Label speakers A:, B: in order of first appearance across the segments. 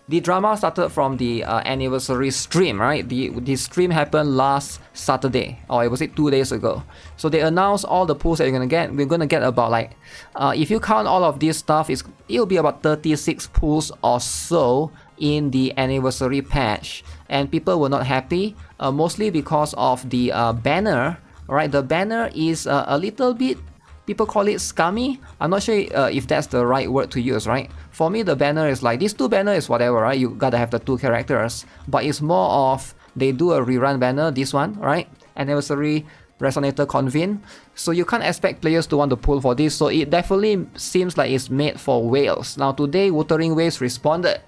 A: The drama started from the anniversary stream, right? The stream happened last Saturday, or was it 2 days ago? So they announced all the pulls that you're gonna get. We're gonna get about like, if you count all of this stuff, it'll be about 36 pulls or so in the anniversary patch, and people were not happy, mostly because of the banner. Right, the banner is a little bit, people call it scummy. I'm not sure if that's the right word to use, right? For me, the banner is like, these two banners is whatever, right? You gotta have the two characters, but it's more of, they do a rerun banner, this one, right? Anniversary Resonator Convene. So you can't expect players to want to pull for this, so it definitely seems like it's made for whales. Now today, Wuthering Waves responded,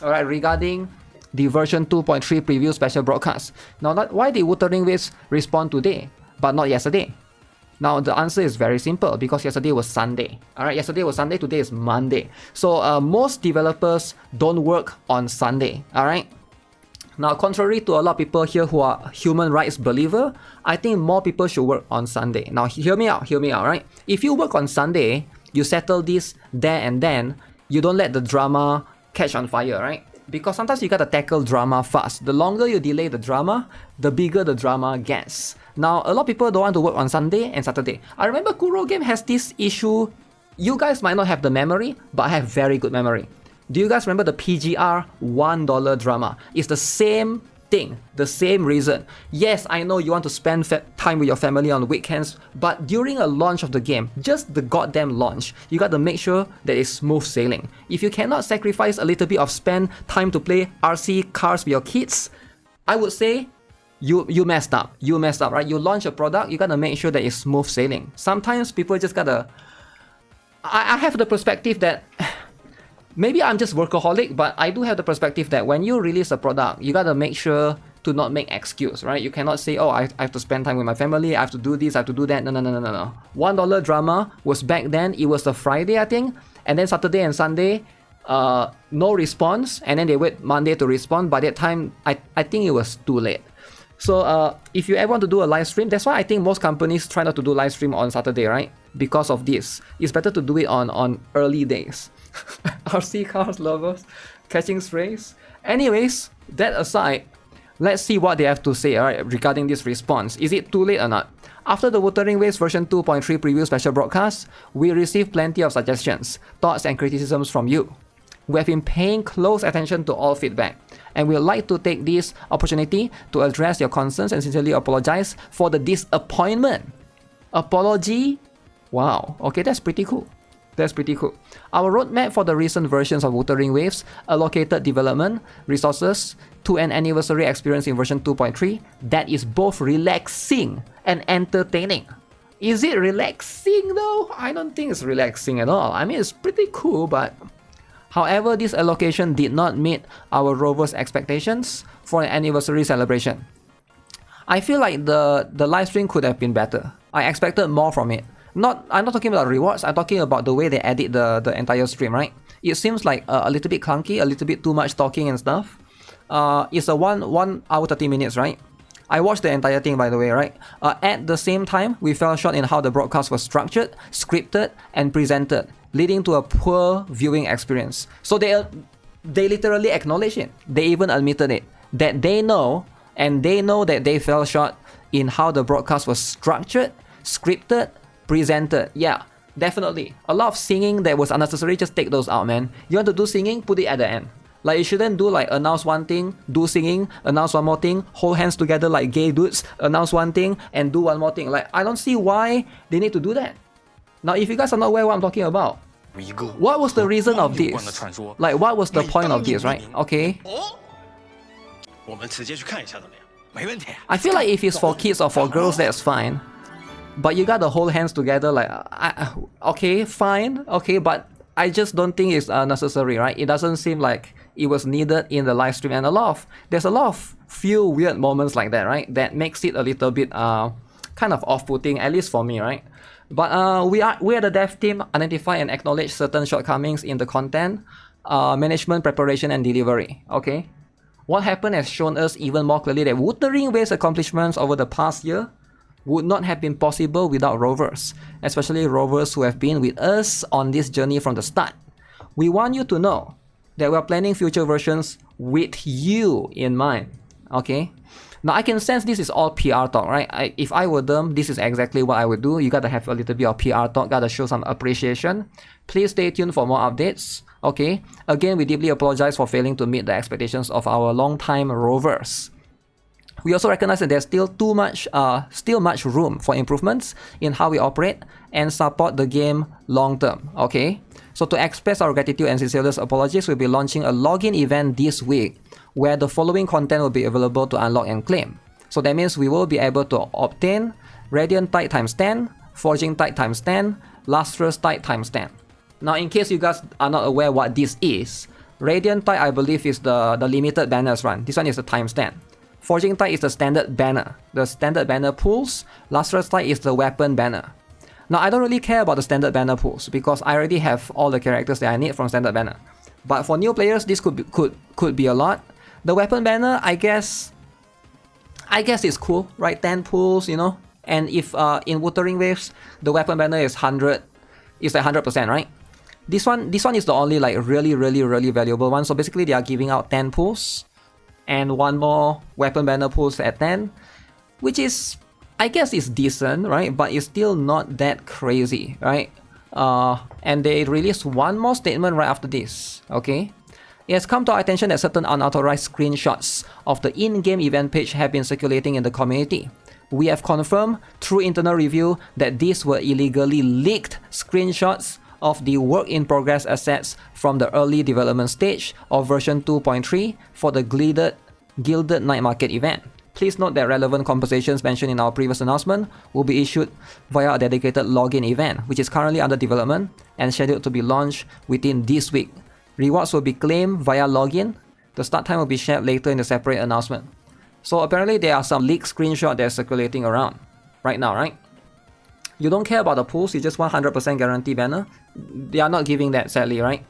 A: alright, regarding the version 2.3 preview special broadcast. Now, why did Wuthering Waves respond today, but not yesterday? Now the answer is very simple, because yesterday was Sunday. Alright, yesterday was Sunday, today is Monday. So most developers don't work on Sunday. Alright. Now, contrary to a lot of people here who are human rights believer, I think more people should work on Sunday. Now hear me out, right? If you work on Sunday, you settle this there and then, you don't let the drama catch on fire, right? Because sometimes you gotta tackle drama fast. The longer you delay the drama, the bigger the drama gets. Now, a lot of people don't want to work on Sunday and Saturday. I remember KURO game has this issue. You guys might not have the memory, but I have very good memory. Do you guys remember the PGR $1 drama? It's the same thing, the same reason. Yes, I know you want to spend time with your family on weekends, but during a launch of the game, just the goddamn launch, you got to make sure that it's smooth sailing. If you cannot sacrifice a little bit of spend time to play RC cars with your kids, I would say you messed up. You messed up, right? You launch a product, you gotta make sure that it's smooth sailing. Sometimes people just gotta... I have the perspective that... Maybe I'm just workaholic, but I do have the perspective that when you release a product, you gotta make sure to not make excuse, right? You cannot say, oh, I have to spend time with my family, I have to do this, I have to do that. No. $1 drama was back then, it was a Friday, I think, and then Saturday and Sunday, no response, and then they wait Monday to respond. By that time, I think it was too late. So if you ever want to do a live stream, that's why I think most companies try not to do live stream on Saturday, right? Because of this. It's better to do it on early days. RC cars lovers, catching strays. Anyways, that aside, let's see what they have to say, alright, regarding this response. Is it too late or not? After the Wuthering Waves version 2.3 preview special broadcast, we received plenty of suggestions, thoughts and criticisms from you. We have been paying close attention to all feedback, and we would like to take this opportunity to address your concerns and sincerely apologize for the disappointment. Apology? Wow, okay, that's pretty cool. That's pretty cool. Our roadmap for the recent versions of Wuthering Waves allocated development resources to an anniversary experience in version 2.3 that is both relaxing and entertaining. Is it relaxing though? I don't think it's relaxing at all. I mean, it's pretty cool, but... However, this allocation did not meet our rovers' expectations for an anniversary celebration. I feel like the live stream could have been better. I expected more from it. I'm not talking about rewards, I'm talking about the way they edit the entire stream, right? It seems like a little bit clunky, a little bit too much talking and stuff. It's a 1 hour 30 minutes, right? I watched the entire thing, by the way, right? At the same time, we fell short in how the broadcast was structured, scripted, and presented, leading to a poor viewing experience. So they literally acknowledged it. They even admitted it. That they know, and they know that they fell short in how the broadcast was structured, scripted, presented. Yeah, definitely. A lot of singing that was unnecessary, just take those out, man. You want to do singing, put it at the end. Like, you shouldn't do like announce one thing, do singing, announce one more thing, hold hands together like gay dudes, announce one thing, and do one more thing. Like, I don't see why they need to do that. Now, if you guys are not aware what I'm talking about, what was the reason of this? Like, what was the point of this, right? Okay. I feel like if it's for kids or for girls, that's fine. But you gotta hold hands together, like, okay, fine, okay, but I just don't think it's necessary, right? It doesn't seem like it was needed in the live stream, and there's a lot of few weird moments like that, right? That makes it a little bit kind of off-putting, at least for me, right? But we at the dev team identify and acknowledge certain shortcomings in the content, management, preparation, and delivery, okay? What happened has shown us even more clearly that Wuthering Waves' accomplishments over the past year would not have been possible without rovers, especially rovers who have been with us on this journey from the start. We want you to know that we're planning future versions with you in mind. Okay. Now I can sense this is all PR talk, right? If I were them, this is exactly what I would do. You gotta have a little bit of PR talk, gotta show some appreciation. Please stay tuned for more updates. Okay. Again, we deeply apologize for failing to meet the expectations of our long-time rovers. We also recognize that there's still much room for improvements in how we operate and support the game long term. Okay. So to express our gratitude and sincerest apologies, we'll be launching a login event this week where the following content will be available to unlock and claim. So that means we will be able to obtain Radiant Tide times 10, Forging Tide times 10, Lustrous Tide times 10. Now in case you guys are not aware what this is, Radiant Tide I believe is the limited banners run. This one is the times 10. Forging Tide is the standard banner. The standard banner pools. Lustrous Tide is the weapon banner. Now I don't really care about the standard banner pools because I already have all the characters that I need from standard banner. But for new players, this could be a lot. The weapon banner, I guess it's cool, right? 10 pools, you know. And if in Wuthering Waves, the weapon banner is 100, it's like 100%, right? This one is the only like really valuable one. So basically, they are giving out 10 pools and one more weapon banner pools at 10, which is, I guess, is decent, right? But it's still not that crazy, right? And they released one more statement right after this, okay? It has come to our attention that certain unauthorized screenshots of the in-game event page have been circulating in the community. We have confirmed through internal review that these were illegally leaked screenshots of the work-in-progress assets from the early development stage of version 2.3 for the Gilded Night Market event. Please note that relevant compensations mentioned in our previous announcement will be issued via a dedicated login event, which is currently under development and scheduled to be launched within this week. Rewards will be claimed via login. The start time will be shared later in the separate announcement. So apparently there are some leaked screenshots that are circulating around right now, right? You don't care about the pools, you just want 100% guarantee banner. They are not giving that, sadly, right?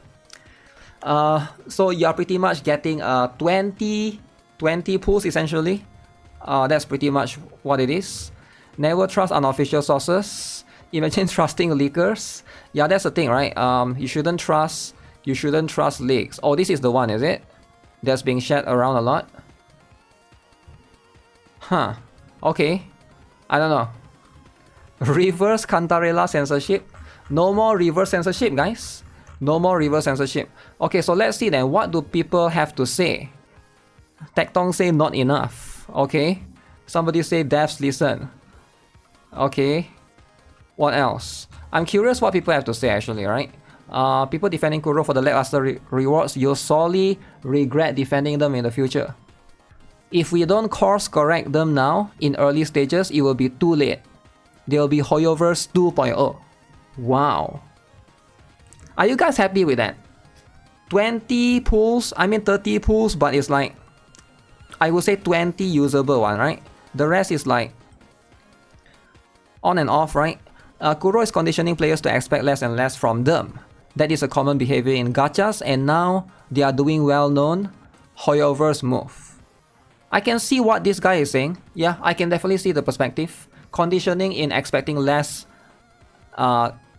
A: So you are pretty much getting 20 pools essentially. That's pretty much what it is. Never trust unofficial sources. Imagine trusting leakers. Yeah, that's the thing, right? You shouldn't trust leaks. Oh, this is the one, is it? That's being shared around a lot. Huh. Okay. I don't know. Reverse Cantarella censorship. No more reverse censorship, guys. No more reverse censorship. Okay, so let's see then. What do people have to say? Tectong say not enough. Okay. Somebody say devs listen. Okay. What else? I'm curious what people have to say actually, right? People defending KURO for the lackluster rewards, you'll sorely regret defending them in the future. If we don't course correct them now, in early stages, it will be too late. There will be Hoyoverse 2.0. Wow. Are you guys happy with that? 20 pools, 30 pools, but it's like, I would say 20 usable one, right? The rest is like on and off, right? KURO is conditioning players to expect less and less from them. That is a common behavior in gachas, and now they are doing well-known Hoyoverse move. I can see what this guy is saying. Yeah, I can definitely see the perspective. Conditioning in expecting less,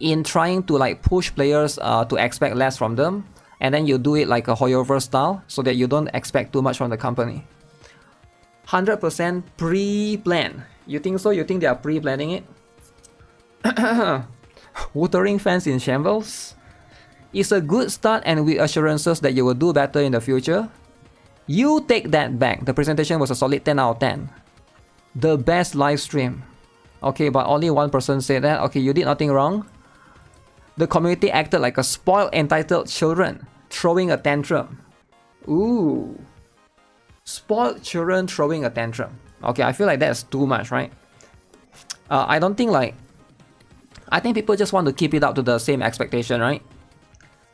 A: in trying to like push players to expect less from them, and then you do it like a Hoyoverse style so that you don't expect too much from the company. 100% pre-plan. You think so? You think they are pre-planning it? Wuthering fans in shambles? It's a good start and with assurances that you will do better in the future. You take that back. The presentation was a solid 10 out of 10. The best live stream. Okay, but only one person said that. Okay, you did nothing wrong. The community acted like a spoiled, entitled children throwing a tantrum. Ooh. Spoiled children throwing a tantrum. Okay, I feel like that's too much, right? I think people just want to keep it up to the same expectation, right?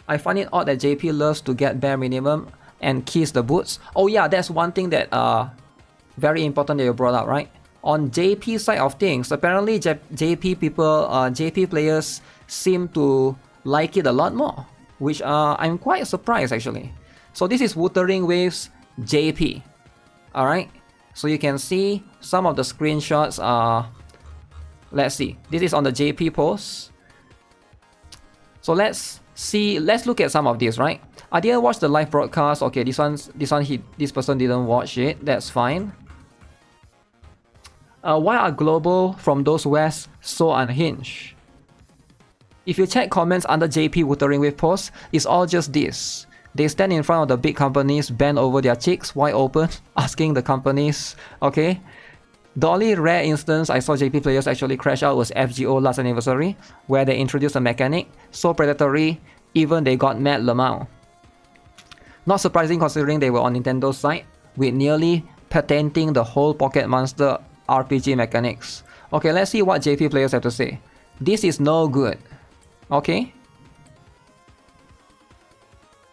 A: I find it odd that JP loves to get bare minimum and kiss the boots. Oh yeah, that's one thing that very important that you brought up, right? On JP side of things, apparently JP players seem to like it a lot more, which I'm quite surprised actually. So this is Wuthering Waves JP. Alright, so you can see some of the screenshots. Let's see, this is on the JP post. So let's look at some of these, right? I didn't watch the live broadcast. Okay, this person didn't watch it. That's fine. Why are global from those west so unhinged? If you check comments under JP Wuthering with posts, it's all just this. They stand in front of the big companies, bend over their cheeks, wide open, asking the companies, okay? The only rare instance I saw JP players actually crash out was FGO last anniversary, where they introduced a mechanic so predatory, even they got mad Lamau. Not surprising considering they were on Nintendo's side, with nearly patenting the whole Pocket Monster RPG mechanics. Okay, let's see what JP players have to say. This is no good. Okay.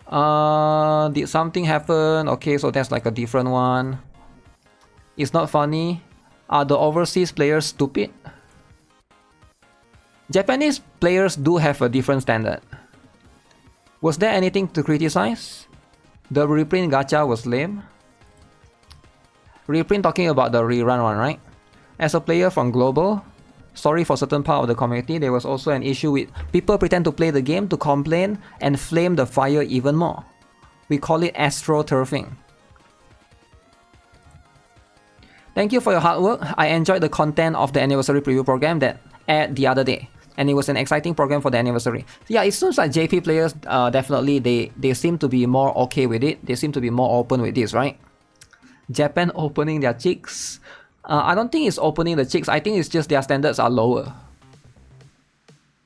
A: Did something happen? Okay, so that's like a different one. It's not funny. Are the overseas players stupid? Japanese players do have a different standard. Was there anything to criticize? The reprint gacha was lame. Reprint talking about the rerun one, right? As a player from Global, sorry for certain part of the community, there was also an issue with people pretend to play the game to complain and flame the fire even more. We call it astroturfing. Thank you for your hard work. I enjoyed the content of the anniversary preview program that aired the other day, and it was an exciting program for the anniversary. Yeah, it seems like JP players definitely they seem to be more okay with it. They seem to be more open with this, right? Japan opening their cheeks. I don't think it's opening the cheeks. I think it's just their standards are lower.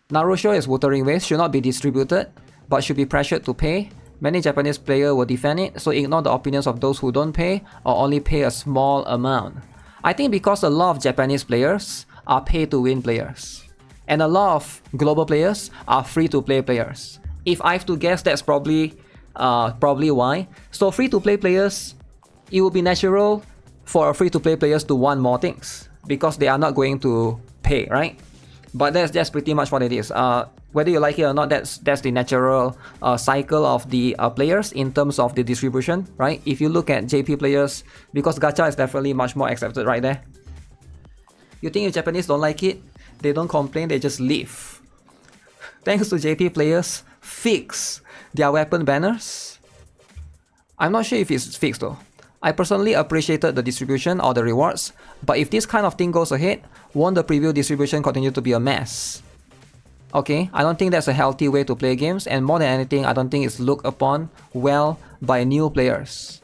A: Naruto is Wuthering waste, should not be distributed, but should be pressured to pay. Many Japanese players will defend it, so ignore the opinions of those who don't pay or only pay a small amount. I think because a lot of Japanese players are pay-to-win players, and a lot of global players are free-to-play players. If I have to guess, that's probably why. So free-to-play players, it will be natural for free-to-play players to want more things because they are not going to pay, right? But that's pretty much what it is. Whether you like it or not, that's the natural cycle of the players in terms of the distribution, right? If you look at JP players, because gacha is definitely much more accepted right there. You think if Japanese don't like it, they don't complain, they just leave. Thanks to JP players, fix their weapon banners. I'm not sure if it's fixed though. I personally appreciated the distribution or the rewards, but if this kind of thing goes ahead, won't the preview distribution continue to be a mess? Okay, I don't think that's a healthy way to play games, and more than anything, I don't think it's looked upon well by new players.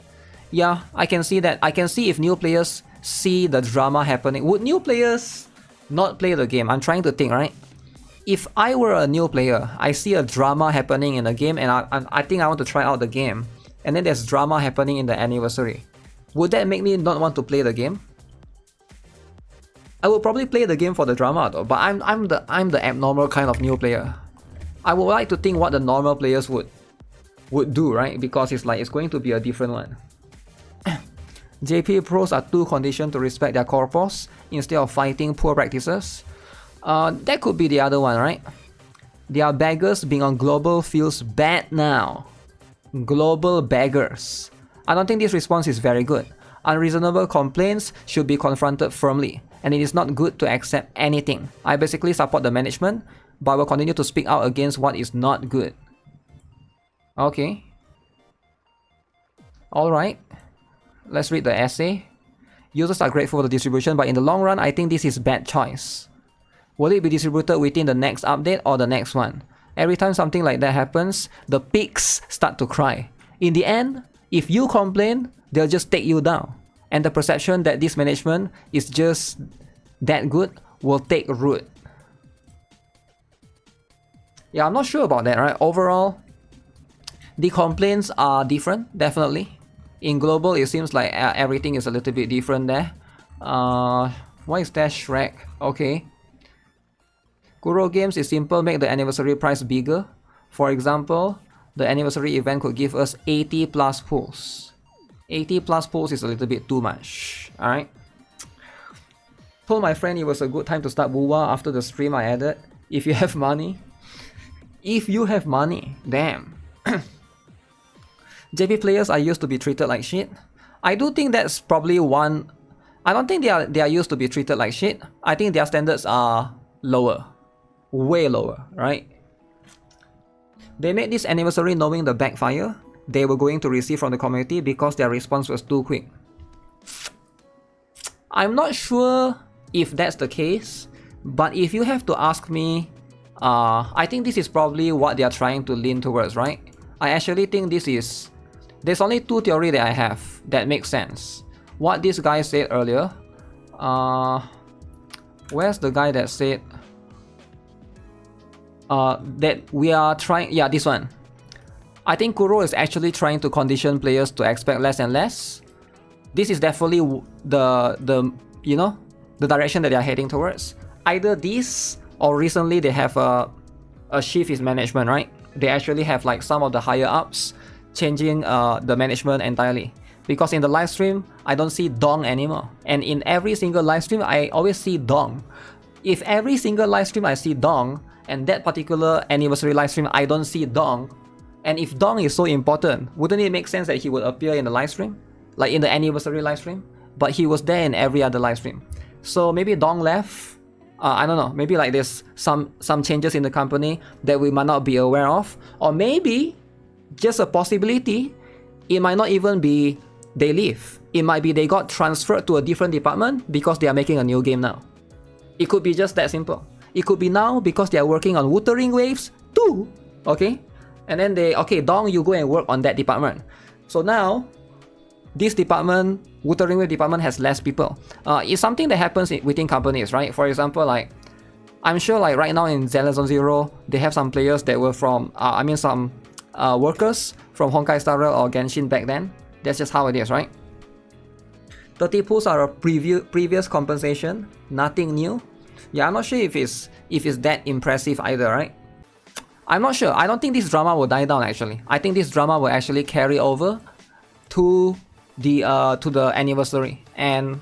A: Yeah, I can see that. I can see if new players see the drama happening. Would new players not play the game? I'm trying to think, right? If I were a new player, I see a drama happening in the game, and I think I want to try out the game, and then there's drama happening in the anniversary. Would that make me not want to play the game? I would probably play the game for the drama though, but I'm the abnormal kind of new player. I would like to think what the normal players would do, right? Because it's going to be a different one. JP pros are too conditioned to respect their corpos instead of fighting poor practices. That could be the other one, right? They are beggars. Being on global feels bad now. Global beggars. I don't think this response is very good. Unreasonable complaints should be confronted firmly, and it is not good to accept anything. I basically support the management, but will continue to speak out against what is not good. Okay. Alright. Let's read the essay. Users are grateful for the distribution, but in the long run, I think this is bad choice. Will it be distributed within the next update or the next one? Every time something like that happens, the pigs start to cry. In the end, if you complain, they'll just take you down. And the perception that this management is just that good will take root. Yeah, I'm not sure about that, right? Overall, the complaints are different, definitely. In global, it seems like everything is a little bit different there. Why is that Shrek? Okay. KURO games is simple, make the anniversary price bigger. For example, the anniversary event could give us 80 plus pulls. 80 plus pulls is a little bit too much, alright? Told my friend it was a good time to start Wuwa after the stream I added. If you have money. If you have money, damn. JP players are used to be treated like shit. I do think that's probably one. I don't think they are used to be treated like shit. I think their standards are lower. Way lower, right? They made this anniversary knowing the backfire they were going to receive from the community because their response was too quick. I'm not sure if that's the case, but if you have to ask me, I think this is probably what they are trying to lean towards, right? I actually think this is... There's only two theories that I have that make sense. What this guy said earlier. Where's the guy that said that we are trying... Yeah, this one. I think KURO is actually trying to condition players to expect less and less. This is definitely the you know, the direction that they are heading towards. Either this, or recently they have a shift in management, right? They actually have like some of the higher ups changing the management entirely. Because in the live stream, I don't see Dong anymore. And in every single live stream, I always see Dong. If every single live stream I see Dong, and that particular anniversary live stream I don't see Dong, and if Dong is so important, wouldn't it make sense that he would appear in the live stream? Like in the anniversary live stream? But he was there in every other live stream. So maybe Dong left. I don't know. Maybe like there's some changes in the company that we might not be aware of. Or maybe, just a possibility, it might not even be they leave. It might be they got transferred to a different department because they are making a new game now. It could be just that simple. It could be now because they are working on Wuthering Waves 2. Okay? And then they, okay, Dong, you go and work on that department. So now, this department, Wuthering Wave department, has less people. It's something that happens within companies, right? For example, like, I'm sure like right now in Zone Zero, they have some players that were from, some workers from Honkai Star Rail or Genshin back then. That's just how it is, right? 30 pulls are a previous compensation, nothing new. Yeah, I'm not sure if it's that impressive either, right? I'm not sure. I don't think this drama will die down actually. I think this drama will actually carry over to the anniversary, and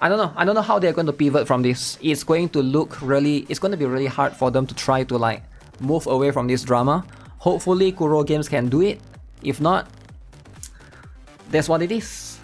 A: I don't know how they're going to pivot from this. It's going to be really hard for them to try to like move away from this drama. Hopefully KURO Games can do it. If not, that's what it is.